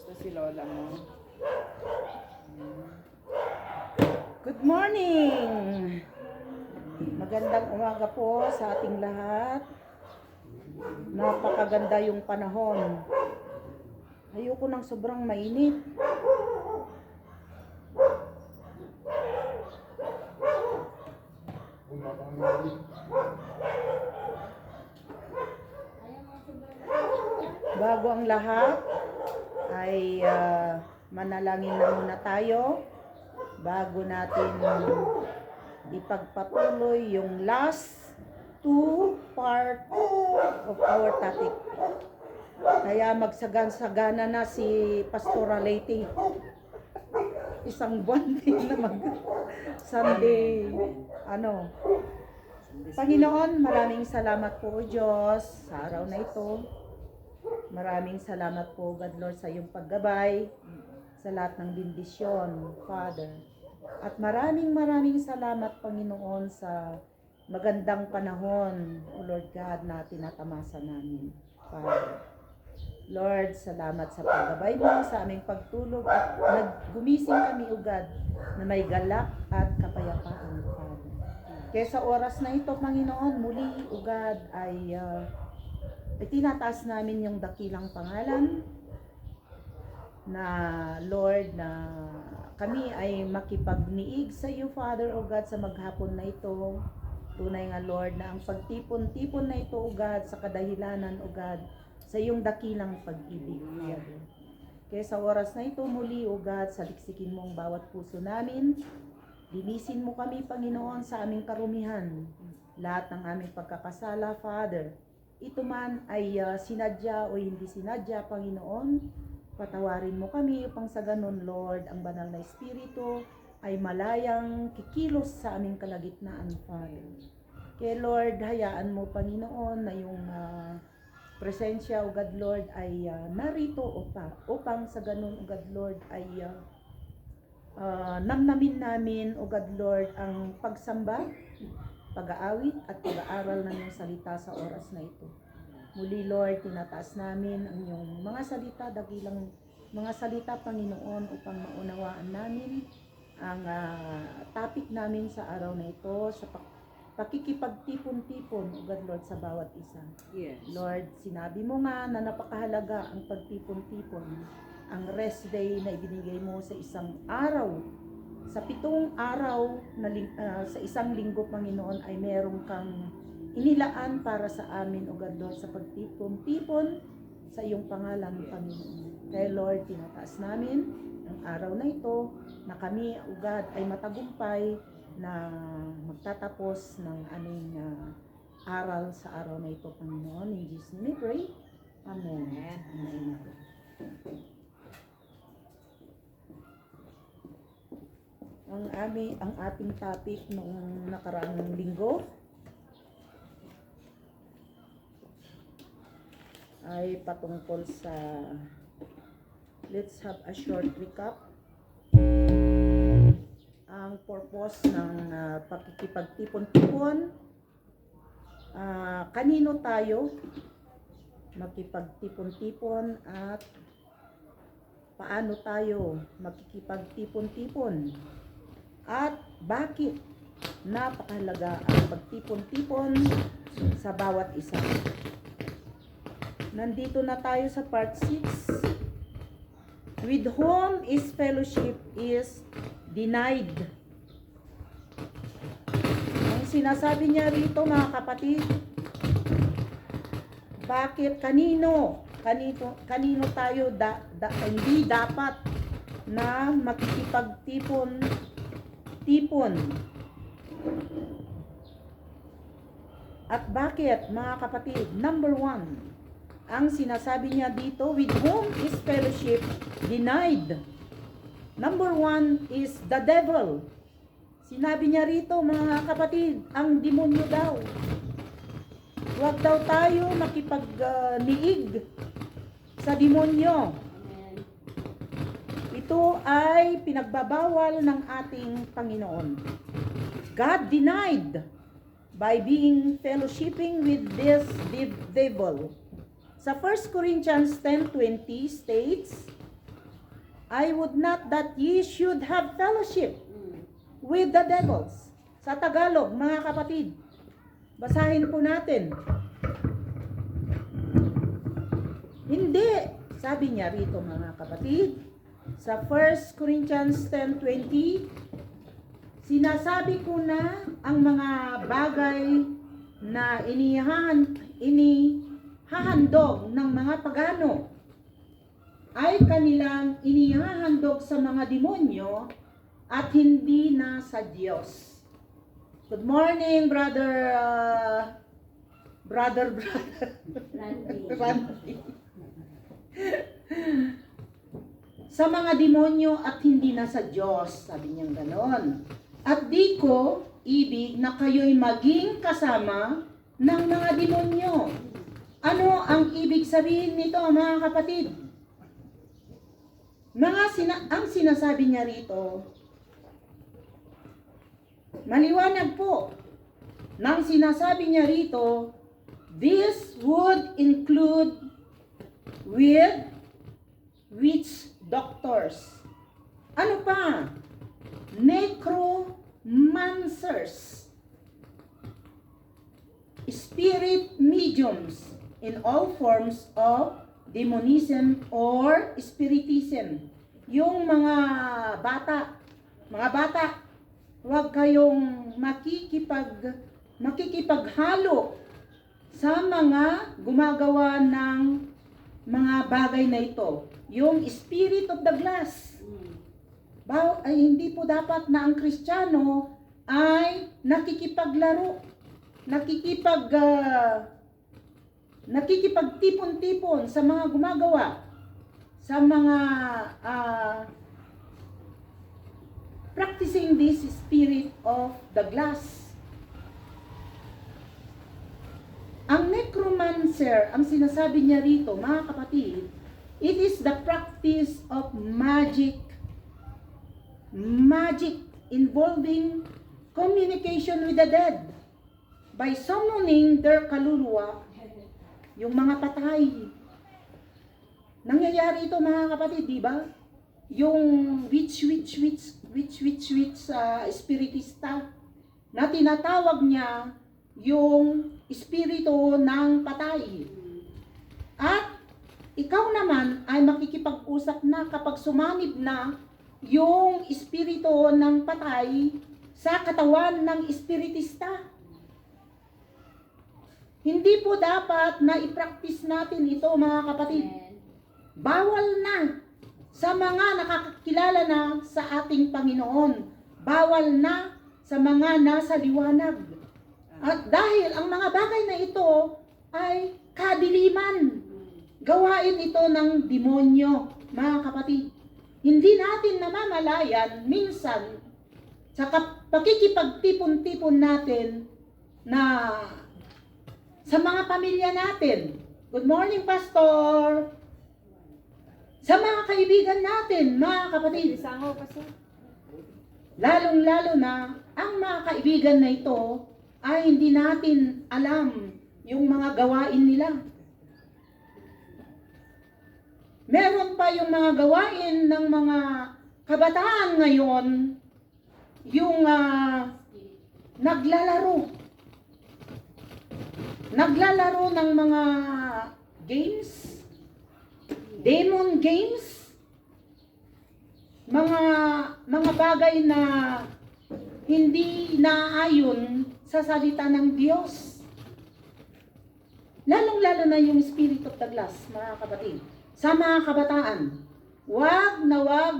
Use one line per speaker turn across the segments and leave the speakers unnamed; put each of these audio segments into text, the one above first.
Gusto si Lola mo.
Good morning! Magandang umaga po sa ating lahat. Napakaganda yung panahon. Ayoko ng sobrang mainit. Bago ang lahat ay manalangin na muna tayo bago natin ipagpatuloy yung last two part of our topic. Kaya magsagan-sagana na si Pastora Lady. Isang buwan din na Sunday. Panginoon, maraming salamat po Diyos sa araw na ito. Maraming salamat po God Lord sa iyong paggabay sa lahat ng bendisyon, Father. At maraming salamat Panginoon sa magandang panahon, O Lord God, na tinatamasa namin, Father. Lord, salamat sa paggabay mo sa aming pagtulog at naggumising kami, O God, na may galak at kapayapaan, Father. Kaya sa oras na ito, Panginoon, muli, O God, ay tinataas namin yung dakilang pangalan na Lord, na kami ay makipagniig sa iyo, Father, O God, sa maghapon na ito. Tunay nga, Lord, na ang pagtipon-tipon na ito, O God, sa kadahilanan, O God, sa iyong dakilang pag-ibig, Father. Kaya sa oras na ito, muli, O God, saliksikin mo ang bawat puso namin. Linisin mo kami, Panginoon, sa aming karumihan. Lahat ng aming pagkakasala, Father. Ito man ay sinadya o hindi sinadya, Panginoon, patawarin mo kami upang sa ganun, Lord, ang banal na Espiritu ay malayang kikilos sa aming kalagitnaan, Father. Kaya Lord, hayaan mo, Panginoon, na yung presensya, O God Lord, ay narito upang sa ganun, O God Lord, ay namnamin namin, O God Lord, ang pagsamba, pag-aawit at pag-aaral ng iyong salita sa oras na ito. Muli, Lord, tinataas namin ang iyong mga salita, dakilang mga salita, Panginoon, upang maunawaan namin ang topic namin sa araw na ito, sa pakikipagtipon-tipon, O God Lord, sa bawat isa.
Yes.
Lord, sinabi mo nga na napakahalaga ang pagtipon-tipon, ang rest day na ibinigay mo sa isang araw. Sa 7 araw na sa isang linggo, Panginoon, ay meron kang inilaan para sa amin, O God Lord, sa pagtipon-tipon sa iyong pangalan, Panginoon. Kaya Lord, tinataas namin ang araw na ito na kami, O God, ay matagumpay na magtatapos ng aming aral sa araw na ito, Panginoon. In Jesus' name we pray. Amen. Amen. Ang ating topic noong nakaraang linggo ay patungkol sa, let's have a short recap. Ang purpose ng pakikipagtipon-tipon, kanino tayo makipagtipon-tipon at paano tayo makikipagtipon-tipon at bakit napakahalaga ang pagtipon-tipon sa bawat isa. Nandito na tayo sa part 6. With whom is fellowship is denied. Ang sinasabi niya rito, mga kapatid, bakit kanino tayo hindi dapat na makikipagtipon. At bakit, mga kapatid? Number 1, ang sinasabi niya dito, with whom is fellowship denied. Number 1 is the devil. Sinabi niya rito, mga kapatid, ang demonyo daw. Huwag daw tayo makipagniig sa demonyo. Ito ay pinagbabawal ng ating Panginoon. God denied by being fellowshipping with this devil. Sa 1 Corinthians 10:20 states, I would not that ye should have fellowship with the devils. Sa Tagalog, mga kapatid, basahin po natin. Hindi. Sabi niya rito, mga kapatid, sa 1 Corinthians 10:20, sinasabi ko na ang mga bagay na inihahandog ng mga pagano ay kanilang inihahandog sa mga demonyo at hindi na sa Diyos. Good morning, brother Randy. Sa mga demonyo at hindi na sa Diyos, sabi niyang ganon. At di ko ibig na kayo'y maging kasama ng mga demonyo. Ano ang ibig sabihin nito, mga kapatid? Ang sinasabi niya rito, maliwanag po. Nang sinasabi niya rito, this would include with witch doctors. Ano pa? Necromancers. Spirit mediums in all forms of demonism or spiritism. Yung mga bata, huwag kayong makikipaghalo sa mga gumagawa ng mga bagay na ito. Yung spirit of the glass. Ay hindi po dapat na ang Kristiyano ay nakikipaglaro, nakikipagtipon-tipon sa mga gumagawa, sa mga practicing this spirit of the glass. Ang necromancer, ang sinasabi niya rito, mga kapatid, it is the practice of magic involving communication with the dead by summoning their kaluluwa, yung mga patay. Nangyayari ito, mga kapatid, di ba? Yung witch spiritista na tinatawag niya yung espiritu ng patay. At ikaw naman ay makikipag-usap na kapag sumanib na yung espiritu ng patay sa katawan ng espiritista. Hindi po dapat na i-practice natin ito, mga kapatid. Bawal na sa mga nakakakilala na sa ating Panginoon. Bawal na sa mga nasa liwanag. At dahil ang mga bagay na ito ay kadiliman. Gawain ito ng demonyo, mga kapatid. Hindi natin namamalayan minsan sa pakikipagtipon-tipon natin na sa mga pamilya natin. Good morning, Pastor! Sa mga kaibigan natin, mga kapatid. Lalong-lalo na, ang mga kaibigan na ito ay hindi natin alam yung mga gawain nila. Meron pa yung mga gawain ng mga kabataan ngayon, yung naglalaro ng mga games, demon games, mga bagay na hindi naayon sa salita ng Diyos. Lalong-lalo na yung spirit of the glass, mga kapatid. Sa mga kabataan, wag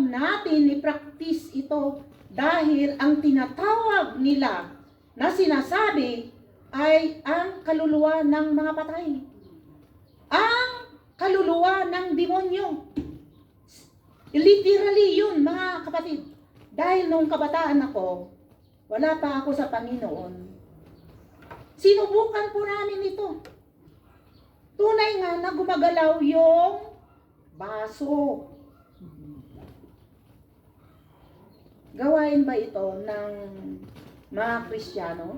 natin i-practice ito dahil ang tinatawag nila na sinasabi ay ang kaluluwa ng mga patay. Ang kaluluwa ng demonyo. Literally yun, mga kapatid. Dahil nung kabataan ako, wala pa ako sa Panginoon, sinubukan po namin ito. Tunay nga na gumagalaw yung baso. Gawain ba ito ng mga Kristiyano?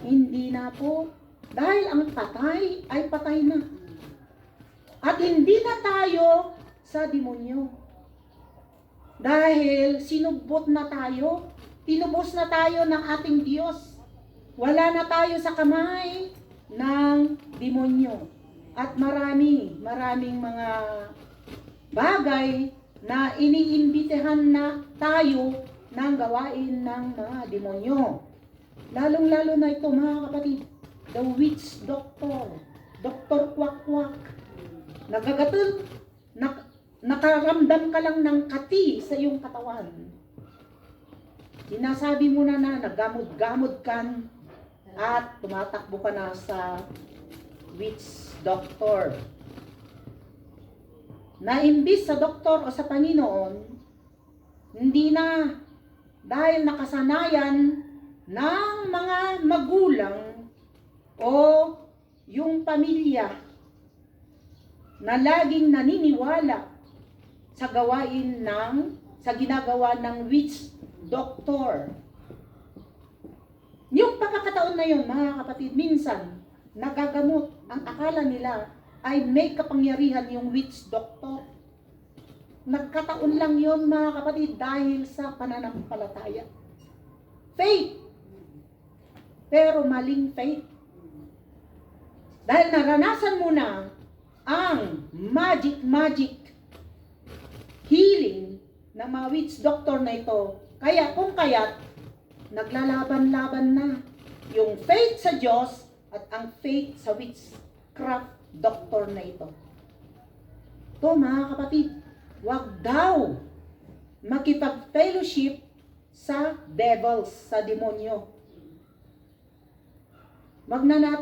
Hindi na po. Dahil ang patay ay patay na. At hindi na tayo sa demonyo. Dahil sinubot na tayo, tinubos na tayo ng ating Diyos. Wala na tayo sa kamay ng demonyo. At maraming mga bagay na iniimbitahan na tayo ng gawain ng mga demonyo. Lalong-lalo na ito mga kapatid, the witch doctor, Dr. Kwak-Kwak. Nagagatul, nakaramdam ka lang ng kati sa iyong katawan. Sinasabi mo na naggamod-gamod kan at tumatakbo ka na sa witch doctor. Na imbis sa doktor o sa Panginoon, hindi na, dahil nakasanayan ng mga magulang o yung pamilya na laging naniniwala sa sa ginagawa ng witch doctor. Yung pagkakataon na yun, mga kapatid, minsan nagagamot, ang akala nila ay may kapangyarihan yung witch doctor. Nagkataon lang yon mga kapatid dahil sa pananampalataya. Faith. Pero maling faith. Dahil naranasan mo na ang magic healing ng mga witch doctor na ito. Kaya kung kaya't naglalaban-laban na yung faith sa Diyos at ang faith sa witchcraft doctor na ito. Ito mga kapatid, wag daw makipag-fellowship sa devils, sa demonyo. Wag na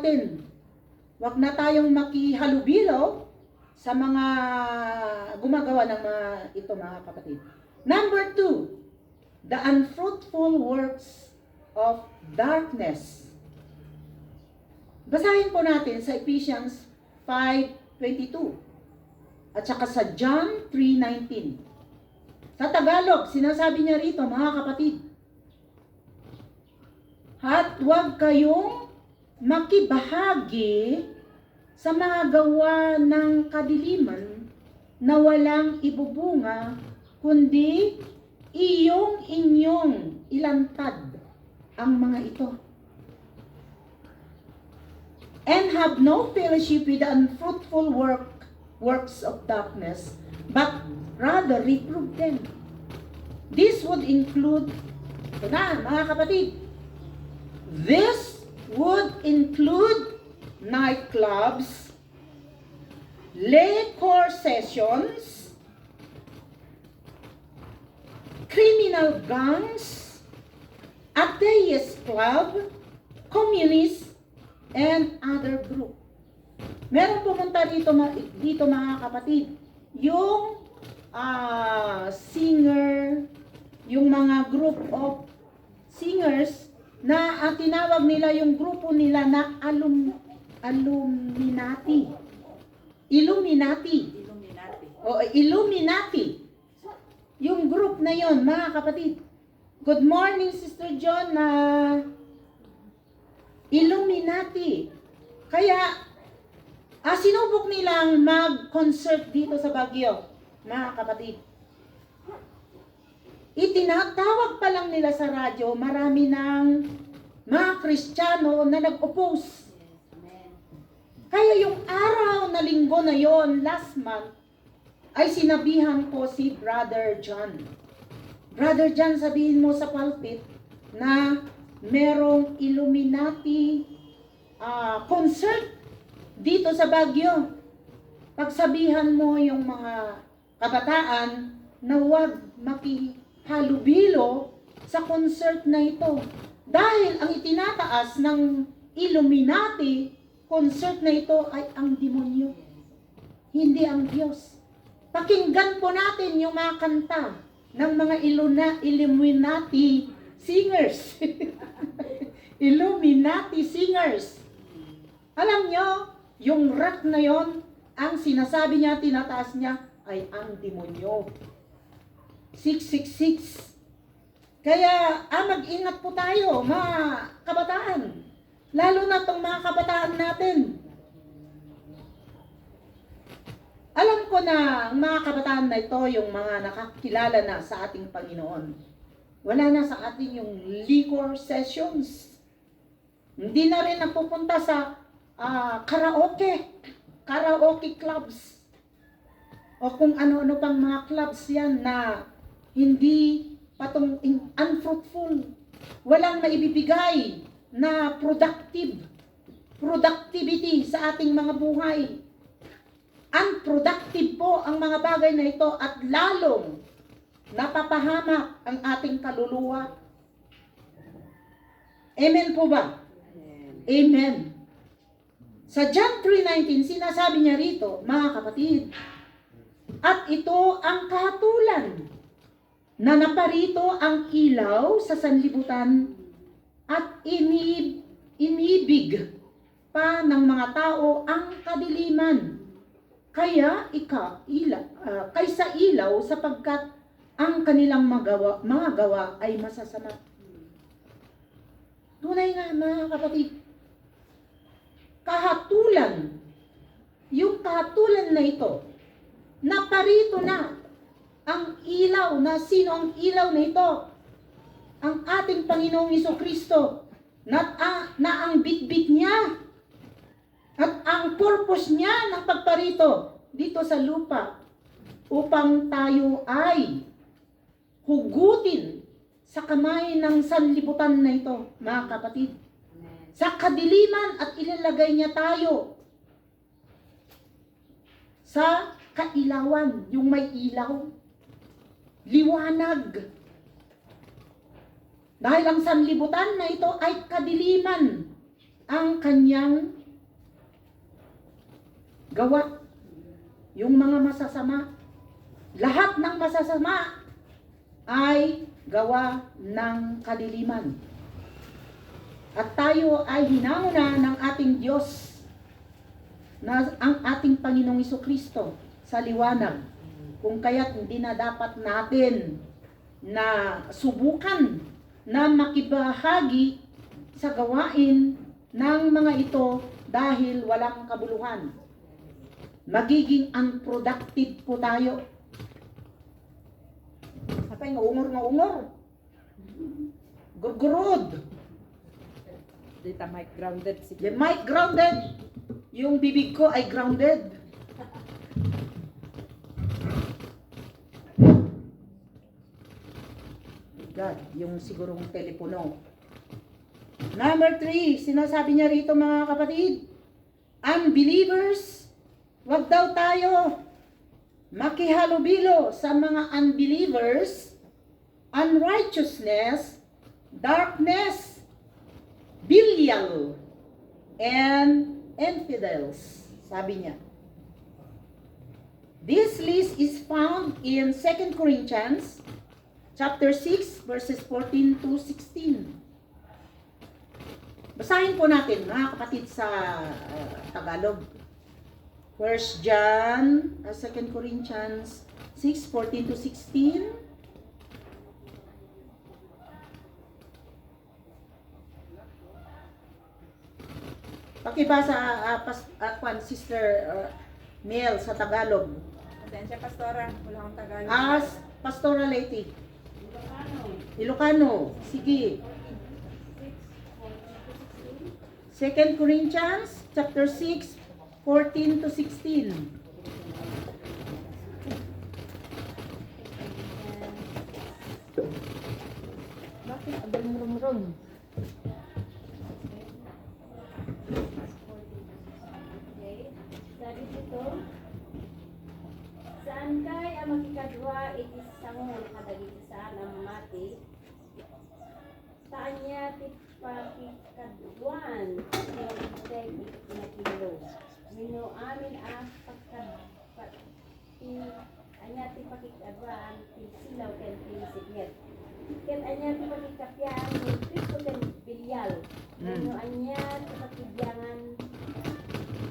tayong makihalubilo sa mga gumagawa ng mga ito mga kapatid. Number 2, the unfruitful works of darkness. Basahin po natin sa Ephesians 5:22 at saka sa John 3:19. Sa Tagalog, sinasabi niya rito, mga kapatid, at huwag kayong makibahagi sa mga gawa ng kadiliman na walang ibubunga, kundi inyong ilantad ang mga ito. And have no fellowship with the unfruitful works of darkness, but rather reprove them. This would include, ito na mga kapatid, this would include nightclubs, liquor sessions, criminal gangs, atheist club, communist, and other group. Meron pumunta dito mga kapatid, yung singer, yung mga group of singers na tinawag nila yung grupo nila na Illuminati. Yung group na yon mga kapatid. Good morning, Sister John, na Illuminati. Kaya, sinubok nilang mag-concert dito sa Baguio, mga kapatid. Itinatawag pa lang nila sa radyo, marami ng mga Kristiyano na nag-oppose. Kaya yung araw na linggo na yon, last month, ay sinabihan ko si Brother John. Brother John, sabihin mo sa pulpit na merong Illuminati concert dito sa Baguio. Pagsabihan mo yung mga kabataan na huwag makihalubilo sa concert na ito. Dahil ang itinataas ng Illuminati concert na ito ay ang demonyo, hindi ang Diyos. Pakinggan po natin yung mga kanta ng mga Illuminati singers. Illuminati singers. Alam nyo, yung rock na yon, ang sinasabi niya, tinataas niya, ay ang demonyo. 666. Kaya, mag-ingat po tayo, mga kabataan. Lalo na itong mga kabataan natin. Alam ko na ang mga kabataan na ito, yung mga nakakilala na sa ating Panginoon. Wala na sa atin yung liquor sessions. Hindi na rin napupunta sa karaoke clubs. O kung ano-ano pang mga clubs yan na hindi unfruitful. Walang maibibigay na productivity sa ating mga buhay. Unproductive po ang mga bagay na ito at lalong napapahamak ang ating kaluluwa. Amen po ba? Amen. Sa John 3:19, sinasabi niya rito, mga kapatid, at ito ang kahatulan na naparito ang ilaw sa sanlibutan at inibig pa ng mga tao ang kadiliman. Kaysa ilaw sapagkat ang kanilang mga gawa ay masasama. Tunay nga mga kapatid, kahatulan, yung kahatulan na ito, naparito na ang ilaw na sino ang ilaw na ito? Ang ating Panginoong Jesucristo na ang bitbit niya at ang purpose niya ng pagparito dito sa lupa upang tayo ay hugutin sa kamay ng sanlibutan na ito, mga kapatid. Sa kadiliman at ilalagay niya tayo sa kailawan, yung may ilaw, liwanag. Dahil ang sanlibutan na ito ay kadiliman ang kanyang gawa. Yung mga masasama, lahat ng masasama ay gawa ng kadiliman. At tayo ay hinanguna ng ating Diyos na ang ating Panginoong Jesucristo sa liwanag. Kung kaya't hindi na dapat natin na subukan na makibahagi sa gawain ng mga ito dahil walang kabuluhan. Magiging unproductive po tayo. Apay nga ungor. Gurgurod.
Dita mic grounded si
Yung mic grounded. Yung bibig ko ay grounded. God, yung sigurong telepono. Number 3, sinasabi niya rito mga kapatid, unbelievers, wag daw tayo makihalubilo sa mga unbelievers, unrighteousness, darkness, Belial, and infidels, sabi niya. This list is found in 2 Corinthians chapter 6 verses 14 to 16. Basahin po natin mga kapatid sa Tagalog. 1 John, 2 Corinthians 6:14 to 16. Pakibasa Sister Mel sa Tagalog.
Pasensya, Pastora. Wala akong Tagalog.
Pastora Lady. Ilocano. Sige. 2 Corinthians chapter 6, 14 to 16.
Bakit abang rum-rum?
Sabi dito, saan kay ang makikadwa iti sangon kadagiti saan ang mati, saan niya ti pakikadwan yung teg na kilo. Mino amin ang anya ti pakikadwan ti silaw ken ti signet. Ken anya ti pakikapyaan ni Kristo ken Belial. Mino anya ti pakibyangan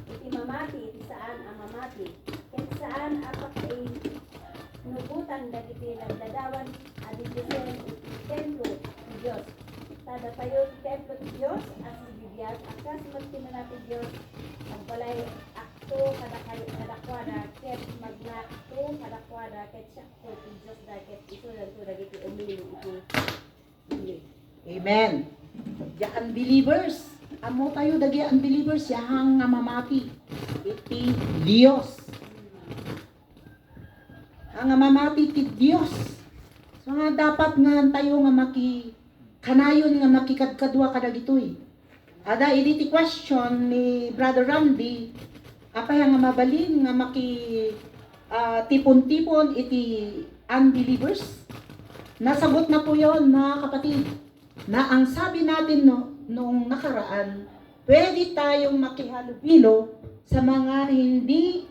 iti mamati, iti saan ang mamati. Ken saan apak ay nubutan dagiti nagdadawan aditisen iti templo ni Dios. Tada tayo templo ni Dios at si Bibiyas akas magtiman natin Dios ang balay to kadakwada ket magnato kadakwada ket sakto ti Dios da ket ito lang to dagiti umili ito.
Amen. The unbelievers, amo tayo dagi unbelievers yahang nga mamati. Iti Dios. Ang mamati ti Dios. So nga dapat nga tayo nga kanayon nga makikadkadwa kadagitoy. Ada iti question ni Brother Randy, apay nga mabalin nga tipon-tipon iti unbelievers. Nasagot na po yon mga kapatid. Na ang sabi natin noong nakaraan, pwede tayong makihalubilo sa mga hindi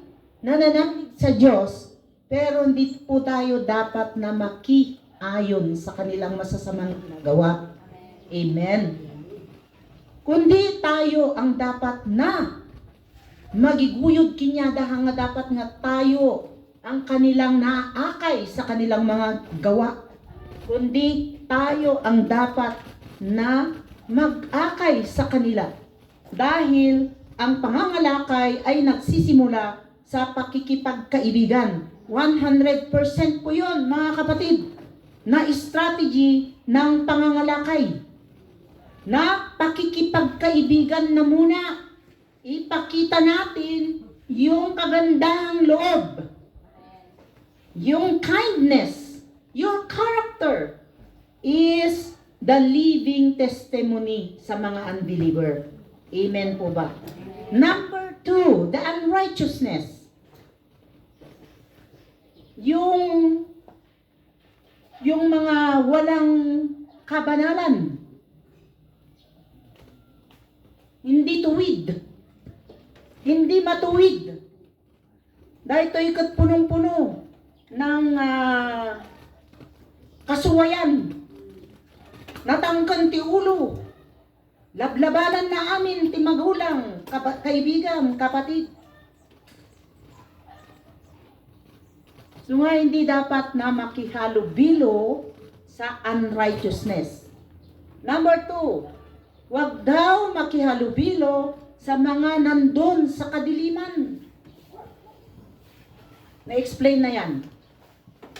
nananalig sa Diyos, pero hindi po tayo dapat na makiayon sa kanilang masasamang ginagawa. Amen. Kundi tayo ang dapat na magiguyod kinyada nga dapat nga tayo ang kanilang naakay sa kanilang mga gawa. Kundi tayo ang dapat na mag-akay sa kanila. Dahil ang pangangalakay ay nagsisimula sa pakikipagkaibigan. 100% po yun, mga kapatid, na strategy ng pangangalakay. Na pakikipagkaibigan na muna. Ipakita natin yung kagandahang loob. Yung kindness. Your character is the living testimony sa mga unbeliever. Amen po ba? Number 2, the unrighteousness. Yung mga walang kabanalan. Hindi tuwid. Hindi matuwid. Dahil ito'y punong-puno ng kasuwayan. Natangkan ti ulo. Lablabalan na amin ti magulang, kaibigan, kapatid. So nga hindi dapat na makihalubilo sa unrighteousness. Number 2, wag daw makihalubilo sa mga nandun sa kadiliman. Na-explain na yan.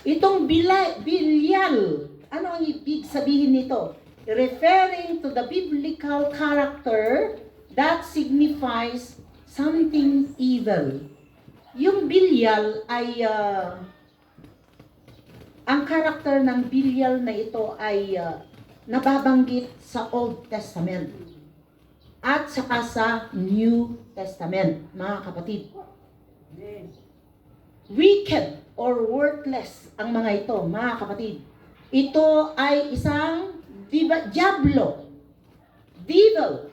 Itong bilyal, ano ang ibig sabihin nito? Referring to the biblical character that signifies something evil. Yung bilyal ay, ang karakter ng bilyal na ito ay nababanggit sa Old Testament at saka sa New Testament, mga kapatid. Wicked or worthless ang mga ito, mga kapatid. Ito ay isang diablo, devil,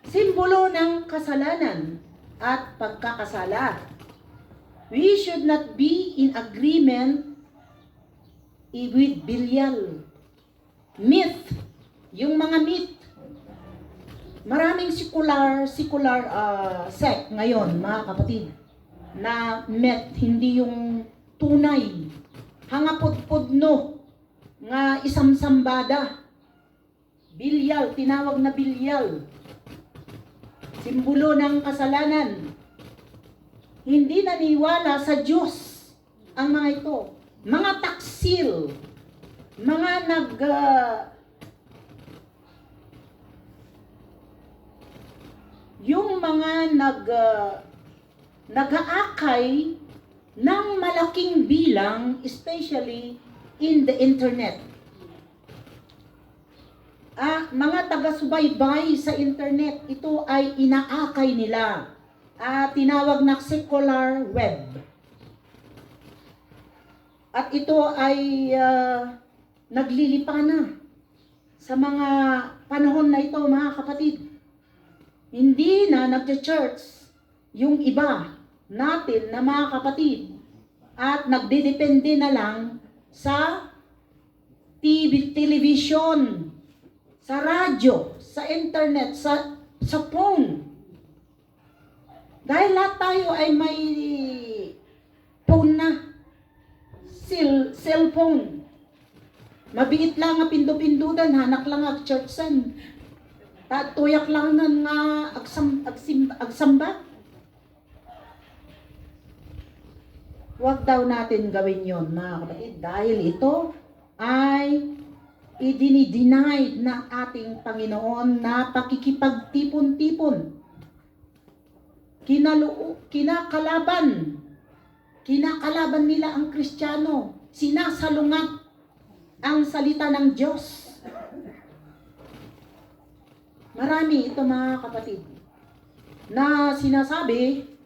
simbolo ng kasalanan at pagkakasala. We should not be in agreement with Belial. Myth, yung mga myth. Maraming secular sect ngayon, mga kapatid, na myth, hindi yung tunay. Hangapod-podno nga isamsambada. Belial, tinawag na Belial. Simbolo ng kasalanan. Hindi naniwala sa Diyos ang mga ito. Mga taksil, mga nag-aakay ng malaking bilang, especially in the internet. Mga taga-subaybay sa internet, ito ay inaakay nila. Tinawag na secular web. At ito ay naglilipana sa mga panahon na ito, mga kapatid. Hindi na nagche-church yung iba natin na mga kapatid at nagdedepende na lang sa TV, television, sa radyo, sa internet, sa phone. Dahil lahat tayo ay may phone na, cellphone. Mabiit lang nga pindu-pindudan, hanak lang ang churchsan. Tuyak lang nga agsamba. Huwag daw natin gawin yon, mga kapatid, dahil ito ay idinideny ng ating Panginoon na pakikipagtipon-tipon. Kinakalaban nila ang Kristiyano. Sinasalungat ang salita ng Diyos. Marami ito, mga kapatid, na sinasabi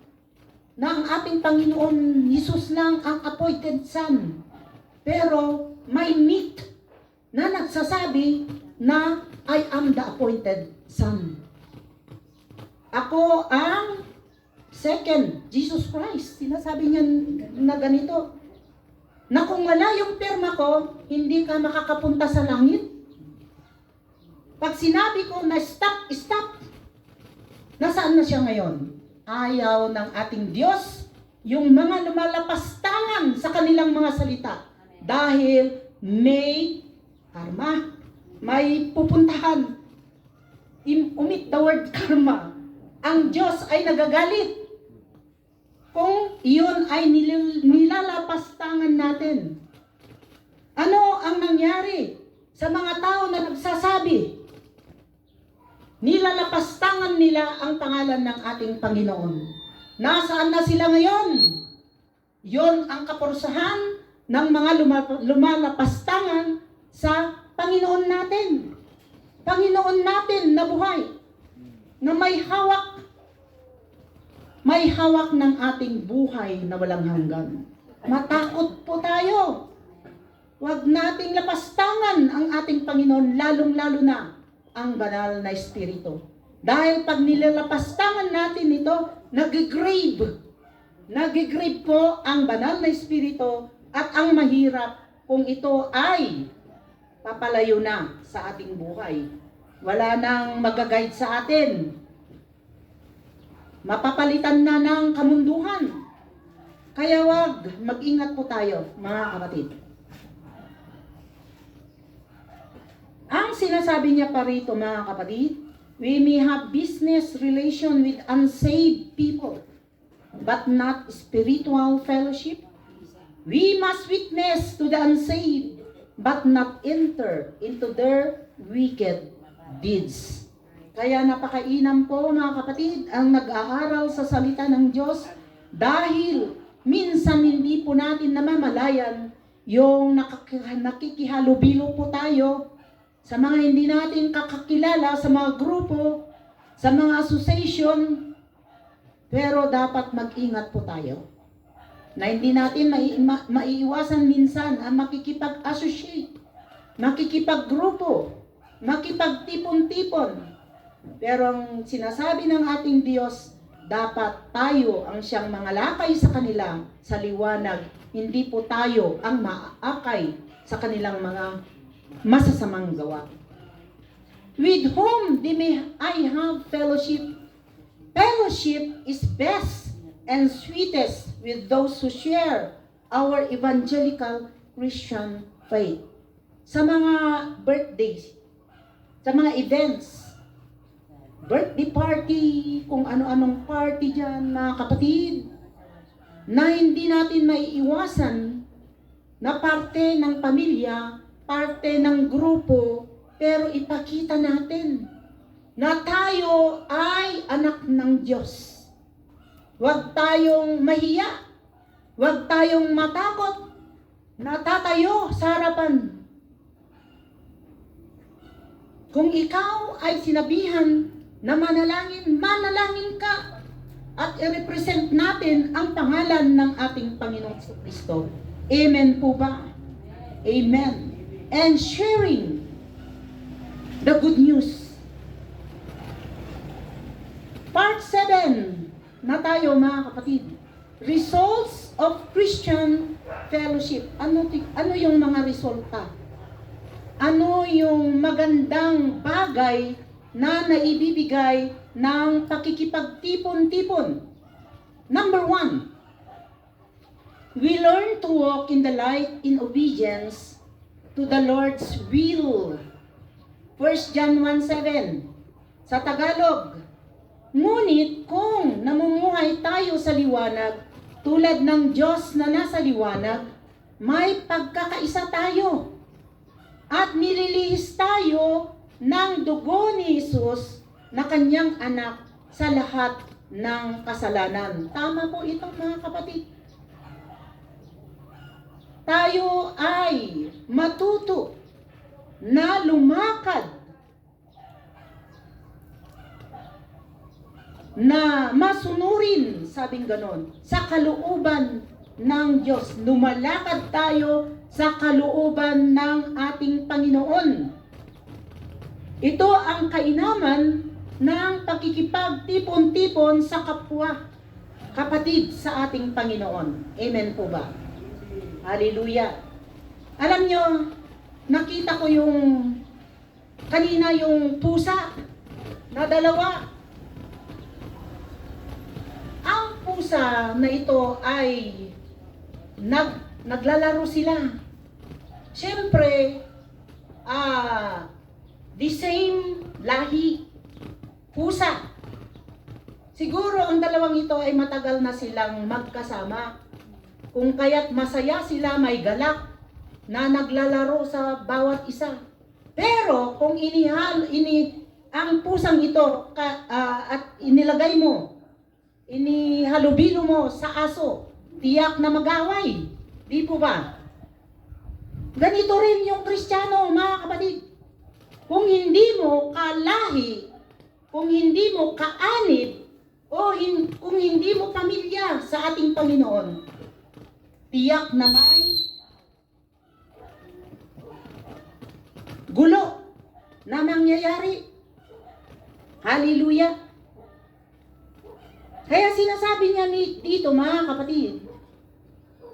na ang ating Panginoon Jesus lang ang appointed Son. Pero may myth na nagsasabi na I am the appointed Son. Ako ang second Jesus Christ. Sinasabi niya na ganito, na kung wala yung perma ko, hindi ka makakapunta sa langit. Pag sinabi ko na stop, stop, nasaan na siya ngayon? Ayaw ng ating Diyos yung mga lumalapastangan sa kanilang mga salita. Dahil may karma, may pupuntahan. Omit the word karma. Ang Diyos ay nagagalit kung iyon ay nilalapastangan natin. Ano ang nangyari sa mga tao na nagsasabi? Nilalapastangan nila ang pangalan ng ating Panginoon. Nasaan na sila ngayon? Yon ang kaparusahan ng mga lumalapastangan sa Panginoon natin. Panginoon natin na buhay, na may hawak ng ating buhay na walang hanggan. Matakot po tayo. Huwag nating lapastangan ang ating Panginoon, lalong-lalo na ang banal na Espiritu. Dahil pag nilalapastangan natin ito, nag-grave po ang banal na Espiritu, at ang mahirap kung ito ay papalayo na sa ating buhay. Wala nang mag-guide sa atin. Mapapalitan na ng kamunduhan. Kaya wag, mag-ingat po tayo, mga kapatid. Ang sinasabi niya pa rito, mga kapatid, we may have business relation with unsaved people, but not spiritual fellowship. We must witness to the unsaved, but not enter into their wicked deeds. Kaya napakainam po, mga kapatid, ang nag-aaral sa salita ng Diyos, dahil minsan hindi po natin namamalayan yung nakikihalubilo po tayo sa mga hindi natin kakakilala, sa mga grupo, sa mga association. Pero dapat mag-ingat po tayo na hindi natin maiiwasan minsan ang makikipag-associate, makikipag-grupo, makipagtipon-tipon. Pero ang sinasabi ng ating Diyos, dapat tayo ang siyang mangalakay sa kanila sa liwanag. Hindi po tayo ang maakay sa kanilang mga masasamang gawa. With whom may I have fellowship? Fellowship is best and sweetest with those who share our evangelical Christian faith. Sa mga birthdays, sa mga events, birthday party, kung ano-anong party dyan, mga kapatid, na hindi natin maiiwasan na parte ng pamilya, parte ng grupo, pero ipakita natin na tayo ay anak ng Diyos. Huwag tayong mahiya, huwag tayong matakot na tatayo sa harapan. Kung ikaw ay sinabihan na manalangin, manalangin ka at i-represent natin ang pangalan ng ating Panginoong Kristo. Amen po ba? Amen. And sharing the good news. Part 7 na tayo, mga kapatid. Results of Christian fellowship. Ano yung mga resulta? Ano yung magandang bagay na naibibigay ng pakikipagtipon-tipon? Number 1, we learn to walk in the light in obedience to the Lord's will. 1 John 1:7. Sa Tagalog, ngunit kung namumuhay tayo sa liwanag, tulad ng Diyos na nasa liwanag, may pagkakaisa tayo. At nililihis tayo ng dugo ni Jesus na kanyang anak sa lahat ng kasalanan. Tama po ito mga kapatid. Tayo ay matuto na lumakad na masunurin, sabing ganon, sa kalooban ng Diyos. Lumalakad tayo sa kalooban ng ating Panginoon. Ito ang kainaman ng pakikipagtipon-tipon sa kapwa kapatid sa ating Panginoon. Amen po ba? Hallelujah. Alam nyo, nakita ko kanina yung pusa na dalawa. Ang pusa na ito ay naglalaro sila. Siyempre, the same lahi. Pusa. Siguro ang dalawang ito ay matagal na silang magkasama. Kung kaya't masaya sila, may galak na naglalaro sa bawat isa. Pero kung ang pusang ito at inilagay mo, inihalubilo mo sa aso, tiyak na mag-away. Di po ba? Ganito rin yung Kristiyano, mga kapatid. Kung hindi mo kalahi, kung hindi mo kaanib, kung hindi mo pamilya sa ating Panginoon, tiyak na may gulo na mangyayari. Hallelujah. Kaya sinasabi niya dito, mga kapatid,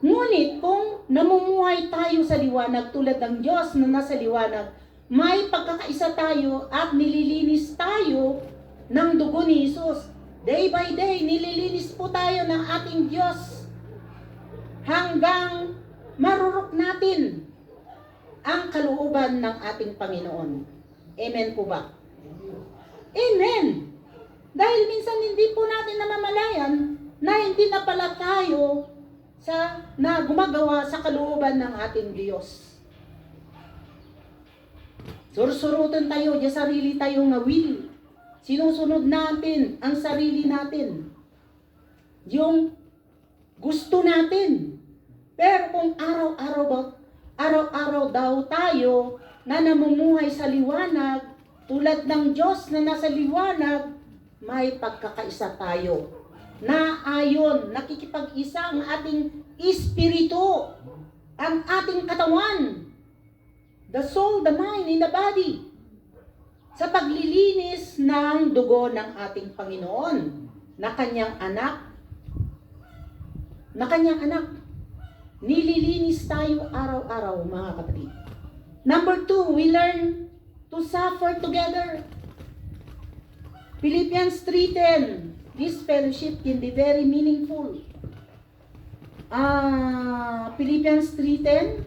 ngunit kung namumuhay tayo sa liwanag tulad ng Diyos na nasa liwanag, may pagkakaisa tayo at nililinis tayo ng dugo ni Jesus. Day by day, nililinis po tayo ng ating Diyos hanggang marurok natin ang kalooban ng ating Panginoon. Amen po ba? Amen! Dahil minsan hindi po natin namamalayan na hindi na pala tayo na gumagawa sa kalooban ng ating Diyos. Sursurutan tayo, di sarili tayo nga will. Sinusunod natin ang sarili natin. Yung gusto natin. Pero kung araw-araw daw tayo na namumuhay sa liwanag, tulad ng Diyos na nasa liwanag, may pagkakaisa tayo. Na ayon, nakikipag-isa ang ating espiritu, ang ating katawan, the soul, the mind, and the body, sa paglilinis ng dugo ng ating Panginoon, na kanyang anak, nililinis tayo araw-araw, mga kapatid. Number 2, we learn to suffer together. Philippians 3:10, this fellowship can be very meaningful. Philippians 3:10,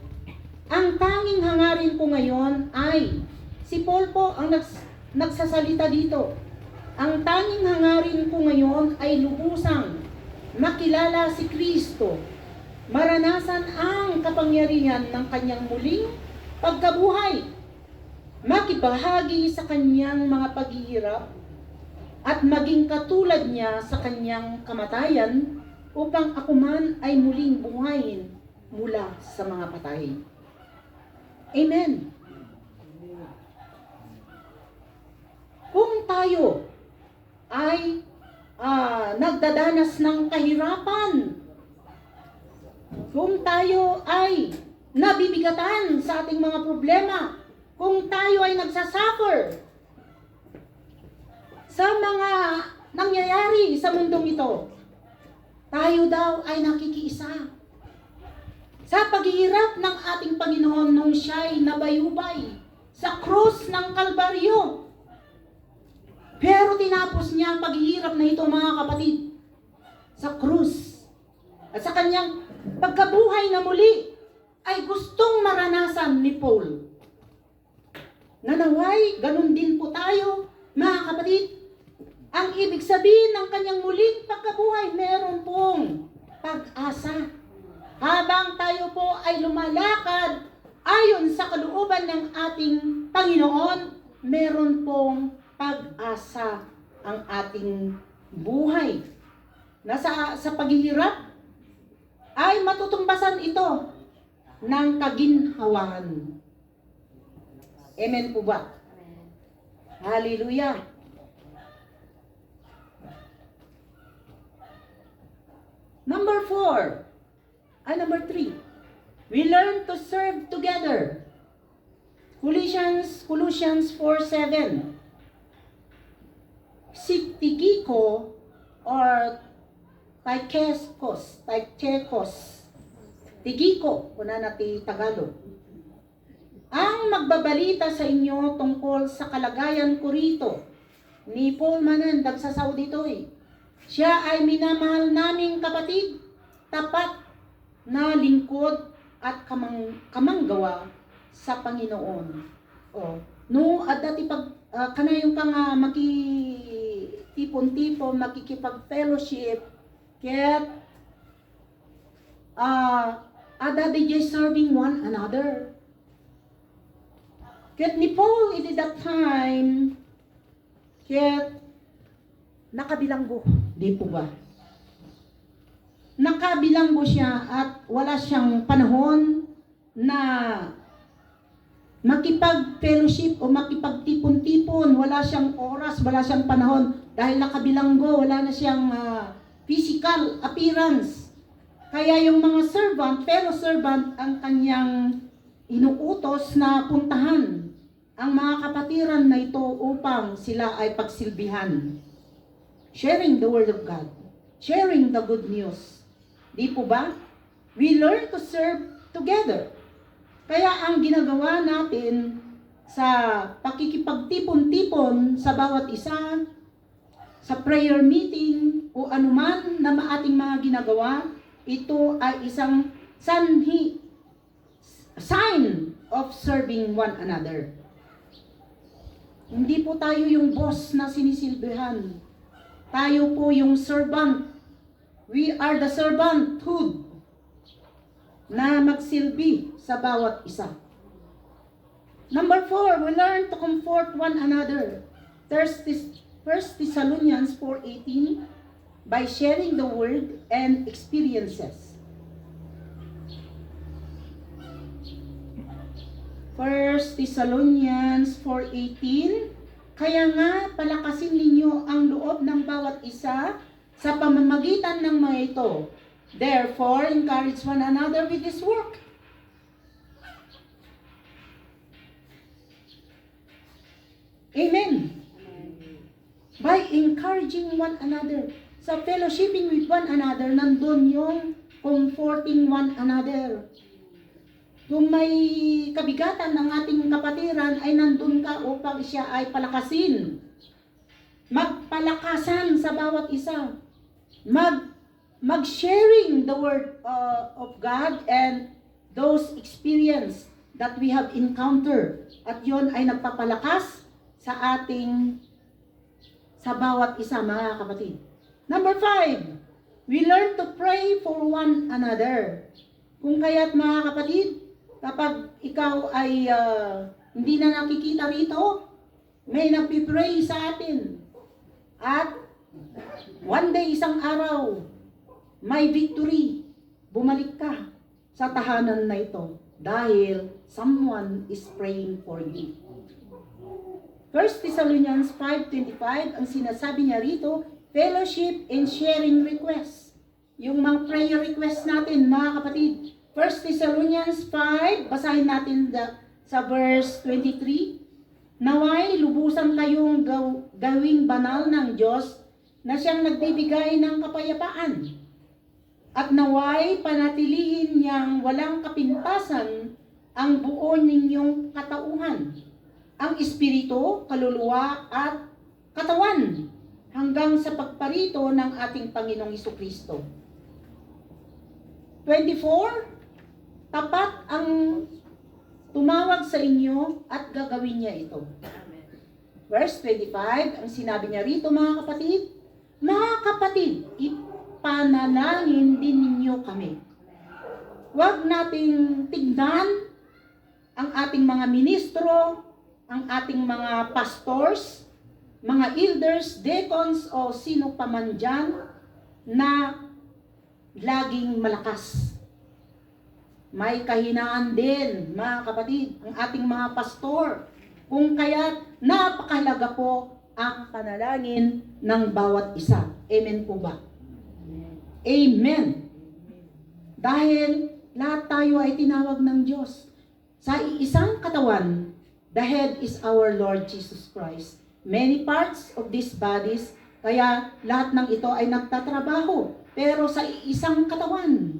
ang tanging hangarin ko ngayon ay, si Paul po ang nagsasalita dito. Ang tanging hangarin ko ngayon ay lubusang makilala si Kristo, maranasan ang kapangyarihan ng kanyang muling pagkabuhay, makibahagi sa kanyang mga paghihirap, at maging katulad niya sa kanyang kamatayan, upang ako man ay muling buhayin mula sa mga patay. Amen. Kung tayo ay nagdadanas ng kahirapan, kung tayo ay nabibigatan sa ating mga problema, kung tayo ay nagsasuffer sa mga nangyayari sa mundong ito, tayo daw ay nakikiisa sa paghihirap ng ating Panginoon nung siya'y nabayubay sa krus ng Kalbaryo. Pero tinapos niya ang paghihirap na ito, mga kapatid, sa krus. At sa kanyang pagkabuhay na muli, ay gustong maranasan ni Paul. Nanaway, ganun din po tayo, mga kapatid. Ang ibig sabihin ng kanyang muling pagkabuhay, meron pong pag-asa. Habang tayo po ay lumalakad ayon sa kalooban ng ating Panginoon, meron pong pag-asa ang ating buhay. Sa paghihirap ay matutumbasan ito ng kaginhawaan. Amen po ba? Hallelujah. Number 3. We learn to serve together. Colossians 4:7. Si Tigiko or Tychicus, Tigiko, kuna natin Tagalog, ang magbabalita sa inyo tungkol sa kalagayan ko rito. Ni Paul Manan, dagsasaw dito eh. Siya ay minamahal naming kapatid, tapat na lingkod at kamanggawa sa Panginoon. No, at dati pag kanayon ka nga makitipon-tipon, makikipag-fellowship, ket adadi just serving one another. Ket ni Paul, it is that time, ket nakabilanggo, di po ba? Nakabilanggo siya at wala siyang panahon na makipag-fellowship o makipagtipon-tipon. Wala siyang oras, wala siyang panahon dahil nakabilanggo, wala na siyang physical appearance. Kaya yung mga servant, fellow servant, ang kanyang inuutos na puntahan ang mga kapatiran na ito upang sila ay pagsilbihan. Sharing the Word of God. Sharing the good news. Di po ba? We learn to serve together. Kaya ang ginagawa natin sa pakikipagtipon-tipon sa bawat isa, sa prayer meeting o anuman na ating mga ginagawa, ito ay isang sign of serving one another. Hindi po tayo yung boss na sinisilbihan. Tayo po yung servant. We are the servanthood na magsilbi sa bawat isa. Number 4, we learn to comfort one another. There's this 1 Thessalonians 4:18, by sharing the word and experiences. 1 Thessalonians 4:18, kaya nga palakasin ninyo ang loob ng bawat isa sa pamamagitan ng mga ito. Therefore, encourage one another with this work. Amen. By encouraging one another, sa fellowshipping with one another, nandun yung comforting one another. Kung may kabigatan ng ating kapatiran, ay nandun ka upang siya ay palakasin. Magpalakasan sa bawat isa. Mag-sharing the word of God and those experience that we have encountered. At yon ay nagpapalakas sa bawat isa, mga kapatid. Number 5, we learn to pray for one another. Kung kaya't mga kapatid, kapag ikaw ay hindi na nakikita rito, may nagpipray sa atin. At one day, isang araw, may victory. Bumalik ka sa tahanan na ito dahil someone is praying for you. 1 Thessalonians 5:25, ang sinasabi niya rito, fellowship and sharing requests. Yung mga prayer requests natin, mga kapatid. 1 Thessalonians 5, basahin natin sa verse 23. Naway lubusan kayong gawing banal ng Diyos na siyang nagbibigay ng kapayapaan. At naway panatilihin niyang walang kapintasan ang buo ninyong katauhan, ang espiritu, kaluluwa at katawan hanggang sa pagparito ng ating Panginoong Hesukristo. 24, tapat ang tumawag sa inyo at gagawin niya ito. Verse 25, ang sinabi niya rito, mga kapatid, panalangin din ninyo kami. Huwag nating tignan ang ating mga ministro, ang ating mga pastors, mga elders, deacons, o sino pa man dyan na laging malakas. May kahinaan din, mga kapatid, ang ating mga pastor. Kung kaya't napakahalaga po ang panalangin ng bawat isa. Amen po ba? Amen. Dahil lahat tayo ay tinawag ng Diyos. Sa isang katawan, the head is our Lord Jesus Christ. Many parts of these bodies, kaya lahat ng ito ay nagtatrabaho. Pero sa isang katawan.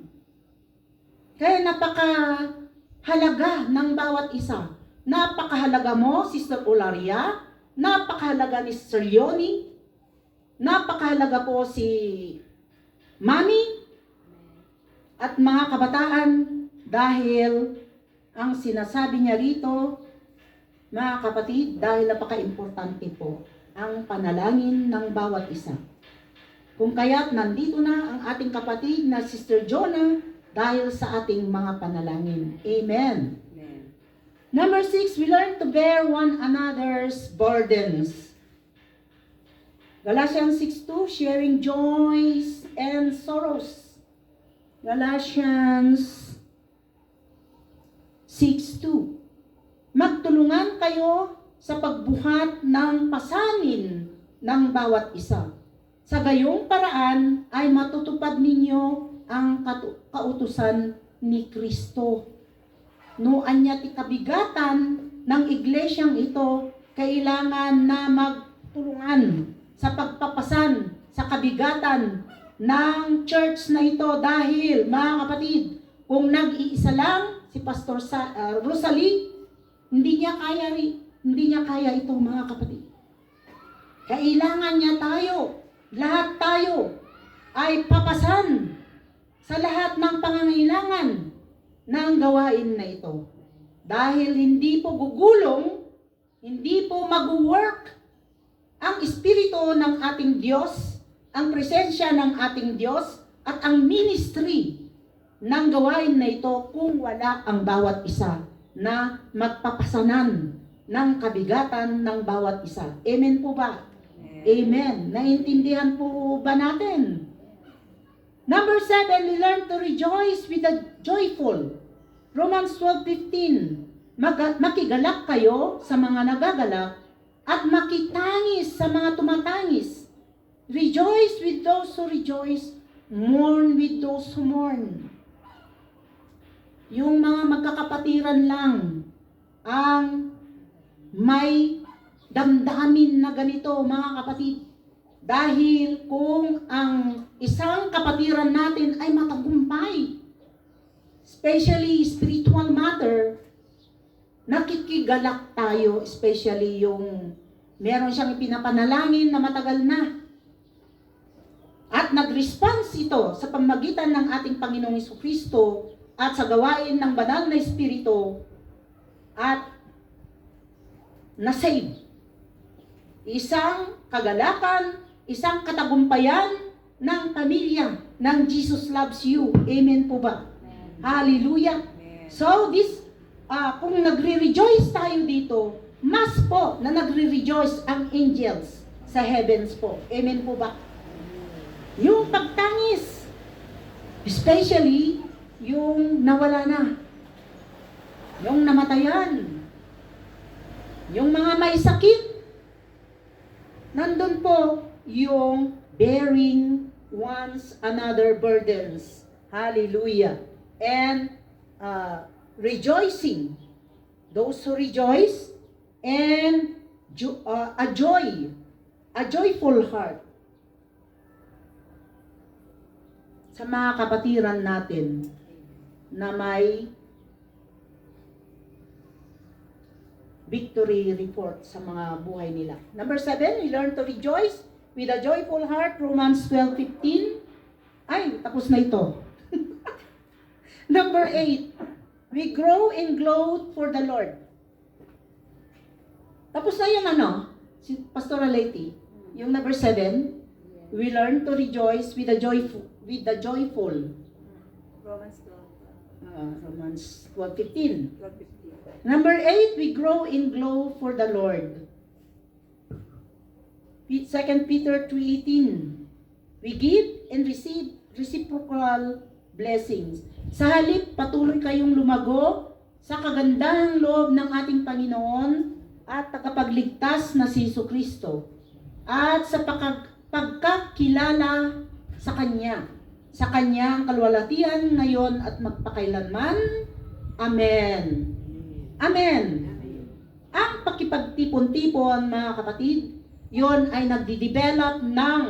Kaya napakahalaga ng bawat isa. Napakahalaga mo, Sister Olaria. Napakahalaga ni Sister Yoni. Napakahalaga po si Mami. At mga kabataan, dahil ang sinasabi niya rito, mga kapatid, dahil napaka-importante po ang panalangin ng bawat isa. Kung kaya't nandito na ang ating kapatid na Sister Jonah dahil sa ating mga panalangin. Amen. Number 6, we learn to bear one another's burdens. Galatians 6:2, sharing joys and sorrows. Galatians 6:2, magtulungan kayo sa pagbuhat ng pasanin ng bawat isa. Sa gayong paraan ay matutupad ninyo ang kautusan ni Kristo. Noan niya ti kabigatan ng iglesyang ito, kailangan na magtulungan sa pagpapasan sa kabigatan ng church na ito dahil, mga kapatid, kung nag-iisa lang si Pastor Rosalie, hindi niya kaya ito, mga kapatid. Kailangan niya tayo, lahat tayo ay papasan sa lahat ng pangangailangan ng gawain na ito. Dahil hindi po gugulong, hindi po mag-work ang Espiritu ng ating Diyos, ang presensya ng ating Diyos, at ang ministry ng gawain na ito kung wala ang bawat isa na magpapasanan ng kabigatan ng bawat isa. Amen po ba? Amen. Naintindihan po ba natin? Number 7, we learn to rejoice with the joyful. Romans 12:15, makigalak kayo sa mga nagagalak at makitangis sa mga tumatangis. Rejoice with those who rejoice, mourn with those who mourn. Yung mga magkakapatiran lang ang may damdamin na ganito, mga kapatid. Dahil kung ang isang kapatiran natin ay matagumpay, especially spiritual matter, nakikigalak tayo, especially yung meron siyang ipinapanalangin na matagal na. At nag-response ito sa pamagitan ng ating Panginoong Jesucristo at sa gawain ng banal na Espiritu at na-save. Isang kagalakan, isang katagumpayan ng pamilya ng Jesus Loves You. Amen po ba? Hallelujah. So this, kung nagre-rejoice tayo dito, mas po na nagre-rejoice ang angels sa heavens po. Amen po ba? Yung pagtangis, especially yung nawala na, yung namatayan, yung mga may sakit, nandun po yung bearing one's another burdens. Hallelujah. And rejoicing, those who rejoice, and a joyful heart. Sa mga kapatiran natin na may victory report sa mga buhay nila. Number 7, we learn to rejoice with a joyful heart. Romans 12:15. Ay, tapos na ito. Number 8, we grow in growth for the Lord. Tapos na yung si Pastor Leti, yung number 7. We learn to rejoice with the joyful.
Romans 12.
Romans 12:15.
12:15.
Number 8, we grow in glow for the Lord. 2 Peter 3:18. We give and receive reciprocal blessings. Sa halip, patuloy kayong lumago sa kagandahang loob ng ating Panginoon at tagapagligtas na si Jesucristo at sa pagkakilala sa Kanya. Sa Kanya ang kalwalhatian ngayon at magpakailanman. Amen. Amen. Ang pakipagtipon-tipon, mga kapatid, yon ay nagdi-develop ng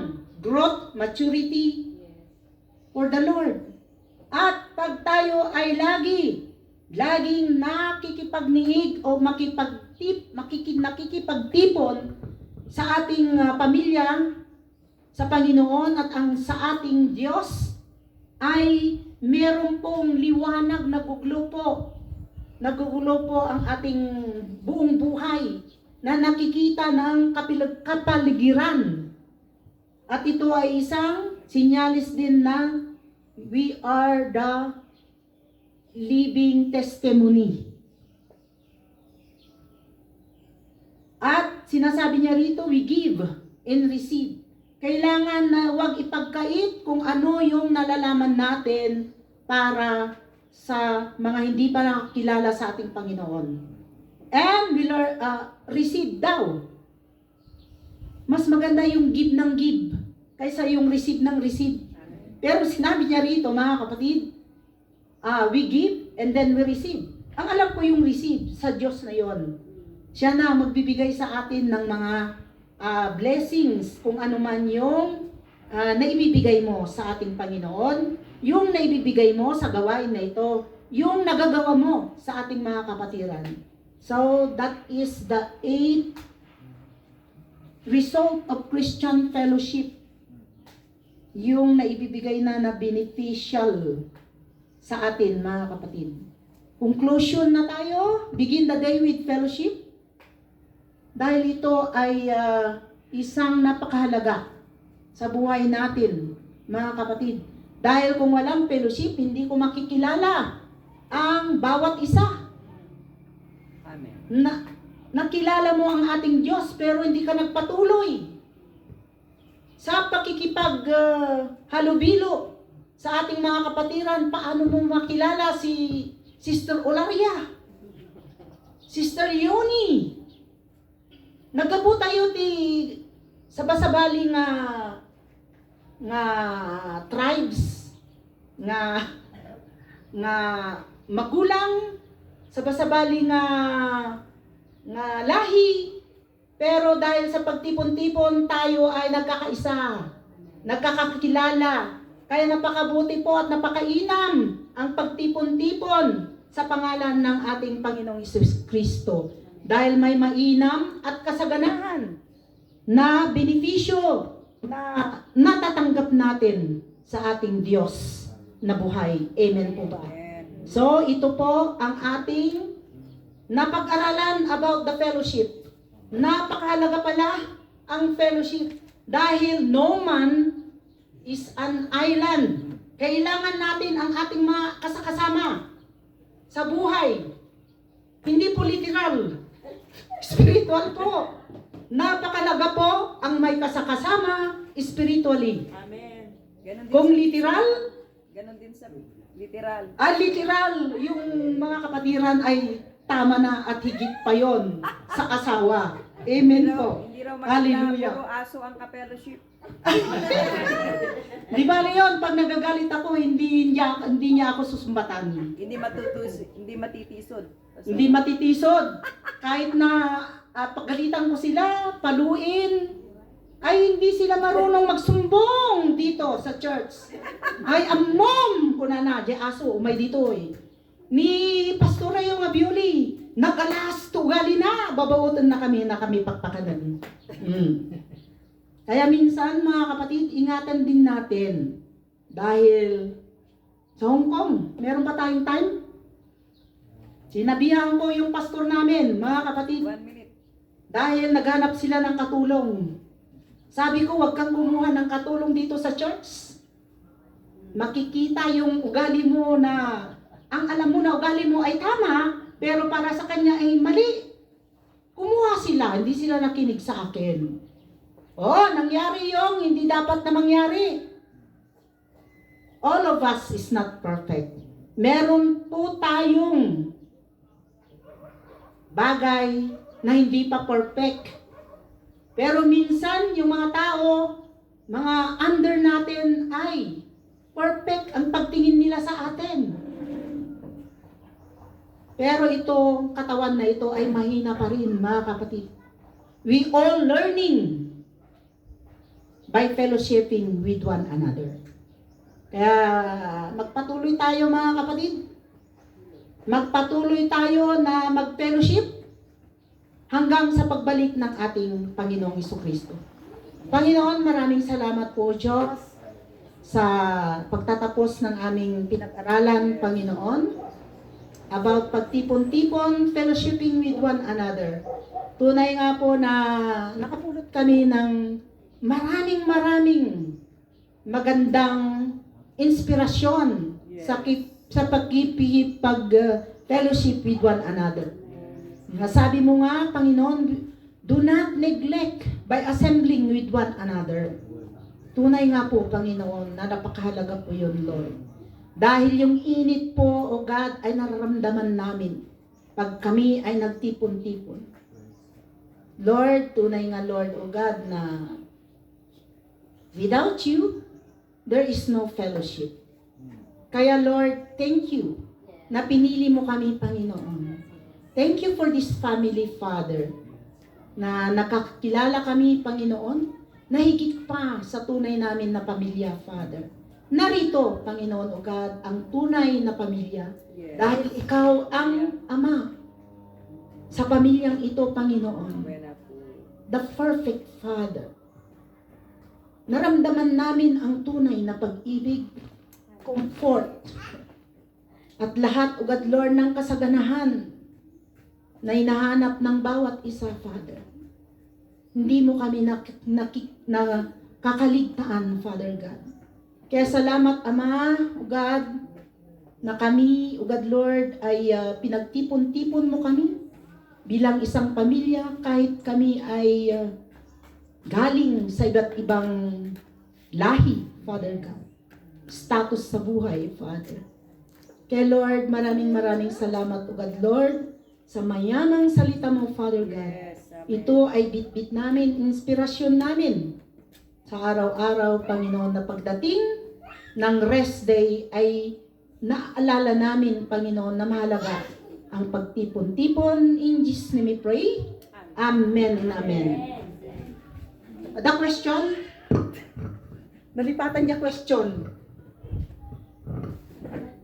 growth, maturity for the Lord. At pag tayo ay laging nakikipagniig o nakikipagtipon sa ating pamilya, sa Panginoon at sa ating Diyos, ay meron pong liwanag na nagugulo po ang ating buong buhay na nakikita ng kapaligiran. At ito ay isang sinyalis din na we are the living testimony. At sinasabi niya rito, we give and receive. Kailangan na huwag ipagkait kung ano yung nalalaman natin para sa mga hindi pa nakakilala sa ating Panginoon. And we receive daw. Mas maganda yung give ng give kaysa yung receive ng receive. Pero sinabi niya rito, mga kapatid, we give and then we receive. Ang alam ko yung receive sa Diyos na yon. Siya na magbibigay sa atin ng mga blessings, kung ano man yung naibibigay mo sa ating Panginoon, yung naibibigay mo sa gawain na ito, yung nagagawa mo sa ating mga kapatiran. So, that is the 8th result of Christian fellowship. Yung naibibigay na beneficial sa atin, mga kapatid. Conclusion na tayo, begin the day with fellowship. Dahil ito ay isang napakahalaga sa buhay natin, mga kapatid. Dahil kung walang fellowship, hindi ko makikilala ang bawat isa.
Amen.
Nakilala mo ang ating Diyos pero hindi ka nagpatuloy sa halubilo sa ating mga kapatiran. Paano mo makilala si Sister Olaria, Sister Yoni? Nagabo tayo sa basabali nga tribes nga magulang, sa basabali nga lahi, pero dahil sa pagtipon-tipon tayo ay nagkakaisa, nagkakakilala. Kaya napakabuti po at napakainam ang pagtipon-tipon sa pangalan ng ating Panginoong Hesus Kristo. Dahil may mainam at kasaganahan na benepisyo na natatanggap natin sa ating Diyos na buhay. Amen po ba? So, ito po ang ating napag-aralan about the fellowship. Napakahalaga pala ang fellowship dahil no man is an island. Kailangan natin ang ating mga kasakasama sa buhay. Hindi po literal. Spiritual po. Napakalaga po ang may kasakasama spiritually.
Amen. Ganon din
Kung
sa-
literal,
Ganon din sa literal.
literal, yung mga kapatiran ay tama na at higit pa yon sa asawa. Amen po.
Hindi raw
Hallelujah.
puro aso ang ka-fellowship.
Di ba yun, pag nagagalit ako, hindi niya ako susumbatan.
Hindi matitisod.
Hindi matitisod. Kahit na pagalitan ko sila, paluin, ay hindi sila marunong magsumbong dito sa church. Ay amom ko na di aso, umay dito eh. Ni Pastora yung Abioli, nagalas tugali na, babautan na kami pakpakanan. Kaya minsan mga kapatid, ingatan din natin. Dahil sa Hong Kong, meron pa tayong time? Sinabihan ko yung pastor namin, mga kapatid,
1 minute.
dahil naghanap sila ng katulong. Sabi ko, huwag kang kumuha ng katulong dito sa church. Makikita yung ugali mo na, ang alam mo na ugali mo ay tama, pero para sa kanya ay mali. Kumuha sila, hindi sila nakinig sa akin. Oh, nangyari yung hindi dapat na mangyari. All of us is not perfect. Meron po tayong bagay na hindi pa perfect. Pero minsan yung mga tao, mga under natin ay perfect ang pagtingin nila sa atin. Pero itong katawan na ito ay mahina pa rin, mga kapatid. We all learning by fellowshipping with one another. Kaya magpatuloy tayo, mga kapatid. Magpatuloy tayo na mag-fellowship hanggang sa pagbalik ng ating Panginoong Hesukristo. Panginoon, maraming salamat po, Diyos, sa pagtatapos ng aming pinag-aralan, Panginoon, about pagtipon-tipon, fellowshipping with one another. Tunay nga po na nakapulot kami ng maraming magandang inspirasyon sa pag-fellowship with one another. Sabi mo nga, Panginoon, do not neglect by assembling with one another. Tunay nga po, Panginoon, na napakahalaga po yun, Lord. Dahil yung init po, O God, ay nararamdaman namin pag kami ay nagtipon-tipon. Lord, tunay nga, Lord, O God, na without you, there is no fellowship. Kaya, Lord, thank you na pinili mo kami, Panginoon. Thank you for this family, Father, na nakakilala kami, Panginoon, na higit pa sa tunay namin na pamilya, Father. Narito, Panginoon, O God, ang tunay na pamilya.
Yes.
Dahil ikaw ang Ama sa pamilyang ito, Panginoon.
Buena po.
The perfect Father. Naramdaman namin ang tunay na pag-ibig, comfort, at lahat, O God, Lord, ng kasaganahan na hinahanap ng bawat isa, Father. Hindi mo kami nakakaligtaan, Father God. Kaya salamat, Ama, O God, na kami, O God, Lord, ay pinagtipon-tipon mo kami bilang isang pamilya kahit kami ay galing sa iba't ibang lahi, Father God. Status sa buhay, Father. Kaya Lord, maraming salamat, O God, Lord, sa mayamang salita mo, Father God.
Yes. Amen.
Ito ay bitbit namin, inspirasyon namin sa araw-araw, Panginoon, na pagdating ng rest day ay naalala namin, Panginoon, na mahalaga ang pagtipon-tipon. In Jesus' name we pray. Amen and amen. The question? Nalipatan niya question.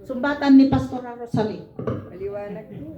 Sumbatan ni Pastor Rosalie.
Maliwanag po.